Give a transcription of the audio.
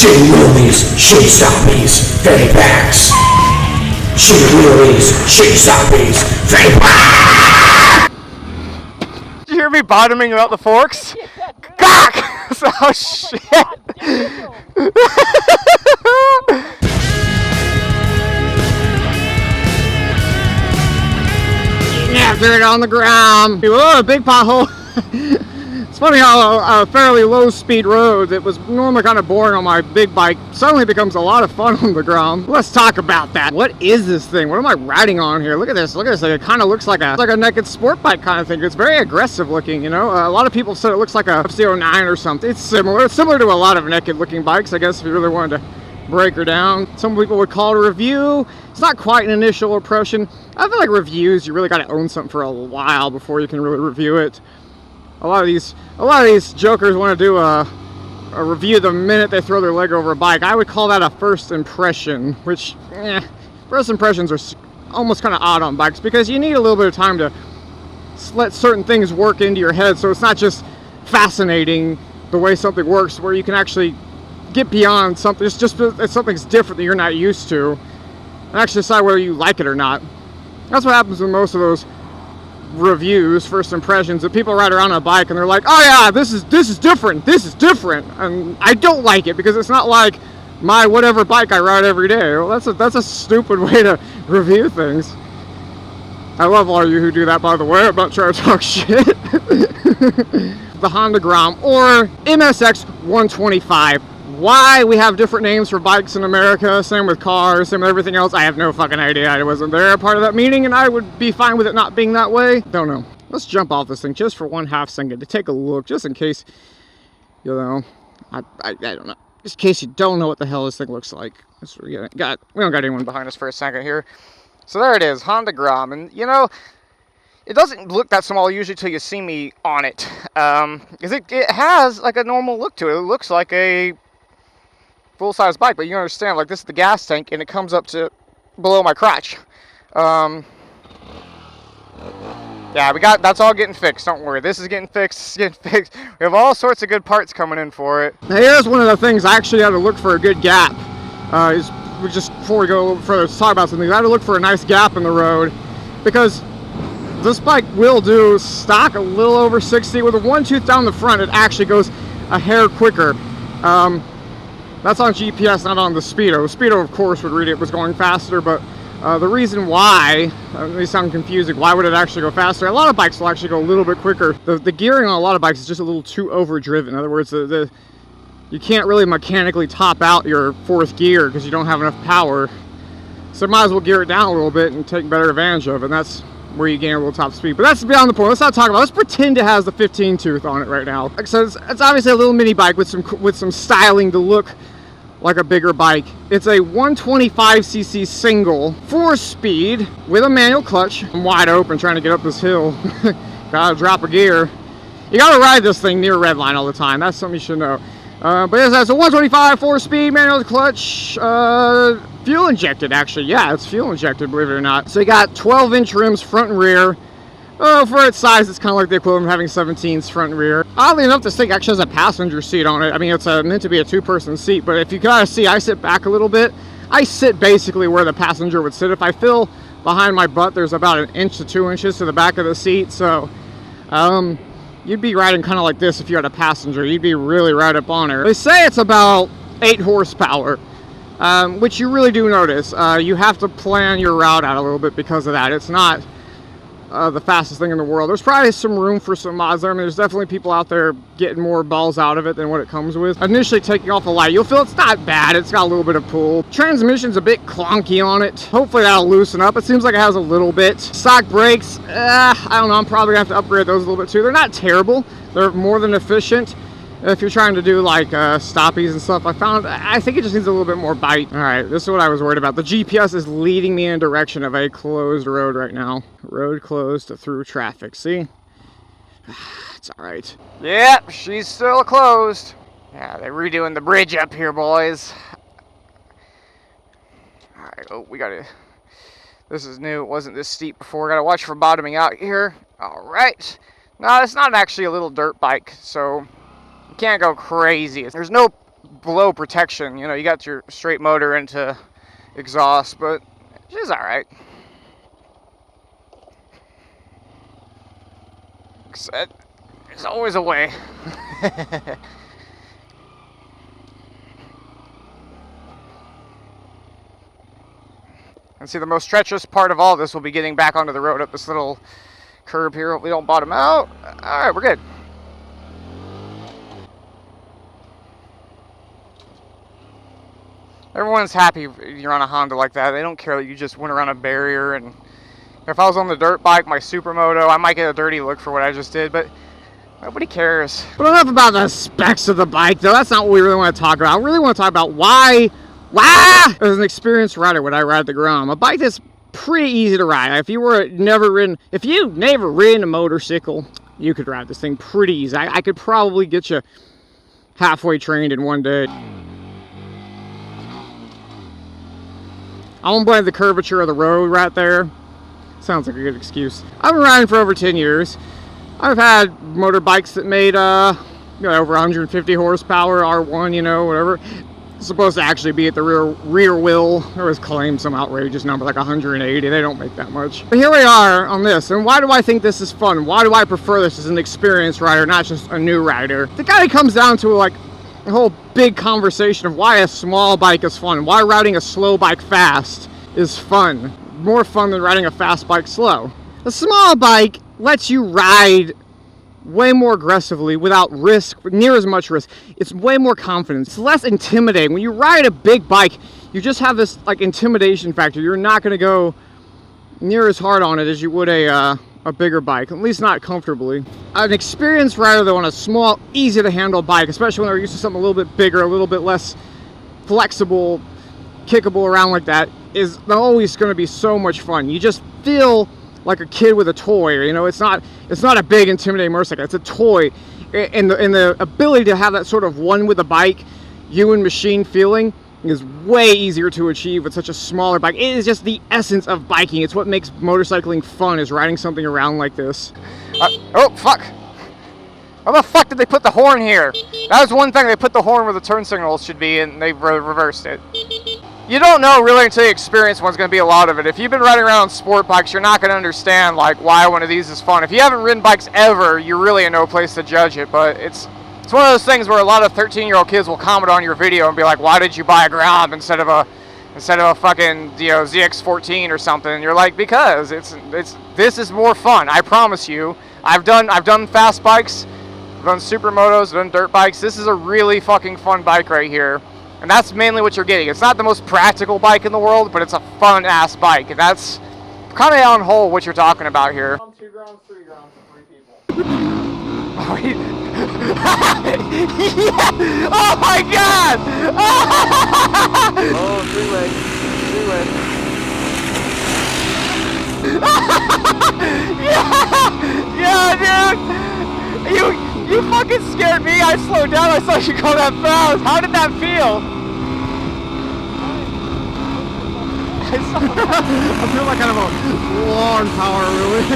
shitty wheelies, shitty stoppies, fanny packs. Shitty wheelies, shitty stoppies, fanny packs. Did you hear me bottoming about the forks? Cock! Oh shit! After it on the ground. Whoa, big pothole. It's funny how a fairly low-speed road that was normally kind of boring on my big bike suddenly becomes a lot of fun on the ground. Let's talk about that. What is this thing? What am I riding on here? Look at this. Look at this thing. It kind of looks like a naked sport bike kind of thing. It's very aggressive looking, you know. A lot of people said it looks like a FC09 or something. It's similar. It's similar to a lot of naked-looking bikes, I guess, if you really wanted to break her down. Some people would call it a review. It's not quite an initial impression. I feel like reviews, you really got to own something for a while before you can really review it. A lot of these jokers want to do a review the minute they throw their leg over a bike. I would call that a first impression, which, first impressions are almost kind of odd on bikes because you need a little bit of time to let certain things work into your head, so it's not just fascinating the way something works, where you can actually get beyond something. It's just that something's different that you're not used to, and actually decide whether you like it or not. That's what happens with most of those reviews, first impressions, that people ride around on a bike and they're like, oh yeah, this is different, and I don't like it because it's not like my whatever bike I ride every day. Well, that's a stupid way to review things. I love all of you who do that, by the way. I'm not trying to talk shit. The Honda Grom, or MSX125. Why we have different names for bikes in America, same with cars, same with everything else, I have no fucking idea. I wasn't there a part of that meeting, and I would be fine with it not being that way. Don't know. Let's jump off this thing just for 1/2 second to take a look, just in case, you know, I don't know. Just in case you don't know what the hell this thing looks like. We don't got anyone behind us for a second here. So there it is, Honda Grom, and you know, it doesn't look that small usually till you see me on it, because it has like a normal look to it. It looks like a full-size bike, but you understand, like, this is the gas tank and it comes up to below my crotch. Yeah, that's all getting fixed, don't worry. This is getting fixed, We have all sorts of good parts coming in for it. Now here's one of the things I actually had to look for a good gap. Just before we go a little further, let's talk about something. I had to look for a nice gap in the road because this bike will do stock a little over 60. With a 1/2 down the front, it actually goes a hair quicker. That's on GPS, not on the Speedo. The Speedo, of course, would read it was going faster, but the reason why, it may sound confusing, why would it actually go faster? A lot of bikes will actually go a little bit quicker. The gearing on a lot of bikes is just a little too overdriven. In other words, you can't really mechanically top out your 4th gear because you don't have enough power. So you might as well gear it down a little bit and take better advantage of it, and that's where you gain a little top speed. But that's beyond the point. Let's not talk about it. Let's pretend it has the 15 tooth on it right now. So it's obviously a little mini bike with some styling to look like a bigger bike. It's a 125cc single, 4-speed with a manual clutch. I'm wide open trying to get up this hill. Gotta drop a gear. You gotta ride this thing near red line all the time. That's something you should know. But it's a 125 4-speed manual clutch, fuel injected actually. Yeah, it's fuel injected, believe it or not. So you got 12-inch rims front and rear. Oh, for its size, it's kind of like the equivalent of having 17s front and rear. Oddly enough, this thing actually has a passenger seat on it. I mean, it's meant to be a 2-person seat, but if you gotta see, I sit back a little bit. I sit basically where the passenger would sit. If I feel behind my butt, there's about 1 inch to 2 inches to the back of the seat, so you'd be riding kind of like this if you had a passenger. You'd be really right up on her. They say it's about 8 horsepower, which you really do notice. You have to plan your route out a little bit because of that. It's not the fastest thing in the world. There's probably some room for some mods there. I mean, there's definitely people out there getting more balls out of it than what it comes with. Initially taking off a light, you'll feel it's not bad. It's got a little bit of pull. Transmission's a bit clunky on it. Hopefully that'll loosen up. It seems like it has a little bit. Stock brakes, I don't know. I'm probably gonna have to upgrade those a little bit too. They're not terrible. They're more than efficient. If you're trying to do like stoppies and stuff, I think it just needs a little bit more bite. All right, this is what I was worried about. The GPS is leading me in a direction of a closed road right now. Road closed through traffic. See? It's all right. Yep, she's still closed. Yeah, they're redoing the bridge up here, boys. All right, oh, we gotta. This is new. It wasn't this steep before. Gotta watch for bottoming out here. All right. No, it's not actually a little dirt bike, so. Can't go crazy. There's no below protection. You know, you got your straight motor into exhaust, but she's all right. There's always a way. And see, the most treacherous part of all this will be getting back onto the road up this little curb here. Hopefully don't bottom out. All right, we're good. Everyone's happy you're on a Honda like that. They don't care that you just went around a barrier. And if I was on the dirt bike, my supermoto, I might get a dirty look for what I just did, but nobody cares. But enough about the specs of the bike, though. That's not what we really want to talk about. I really want to talk about why, as an experienced rider, would I ride the Grom? A bike that's pretty easy to ride. If you never ridden a motorcycle, you could ride this thing pretty easy. I could probably get you halfway trained in one day. I won't blame the curvature of the road right there. Sounds like a good excuse. I've been riding for over 10 years. I've had motorbikes that made over 150 horsepower, R1, whatever. It's supposed to actually be at the rear wheel. There was claimed some outrageous number, like 180. They don't make that much. But here we are on this, and why do I think this is fun? Why do I prefer this as an experienced rider, not just a new rider? The guy comes down to like a whole big conversation of why a small bike is fun, why riding a slow bike fast is fun. More fun than riding a fast bike slow. A small bike lets you ride way more aggressively without risk, near as much risk. It's way more confident. It's less intimidating. When you ride a big bike, you just have this like intimidation factor. You're not going to go near as hard on it as you would a bigger bike, at least not comfortably. An experienced rider though on a small, easy to handle bike, especially when they're used to something a little bit bigger, a little bit less flexible, kickable around like that, is always going to be so much fun. You just feel like a kid with a toy. It's not a big intimidating motorcycle. It's a toy, and the ability to have that sort of one with a bike, human machine feeling is way easier to achieve with such a smaller bike. It is just the essence of biking. It's what makes motorcycling fun, is riding something around like this. Oh fuck! How the fuck did they put the horn here? That was one thing. They put the horn where the turn signals should be, and they reversed it. You don't know really until you experience one's going to be a lot of it. If you've been riding around on sport bikes, you're not going to understand like why one of these is fun. If you haven't ridden bikes ever, you're really in no place to judge it. But it's one of those things where a lot of 13-year-old kids will comment on your video and be like, "Why did you buy a Grom instead of a fucking ZX14 or something?" And you're like, "Because this is more fun. I promise you. I've done fast bikes, I've done supermotos, I've done dirt bikes. This is a really fucking fun bike right here." And that's mainly what you're getting. It's not the most practical bike in the world, but it's a fun-ass bike. And that's kind of on whole what you're talking about here. 2 Groms, 3 Groms for 3 people. Oh, yeah. Oh my god! Oh, 3-way. 3-way. Yeah, dude! You fucking scared me. I slowed down. I saw you go that fast. How did that feel? I feel like kind of a long power, really.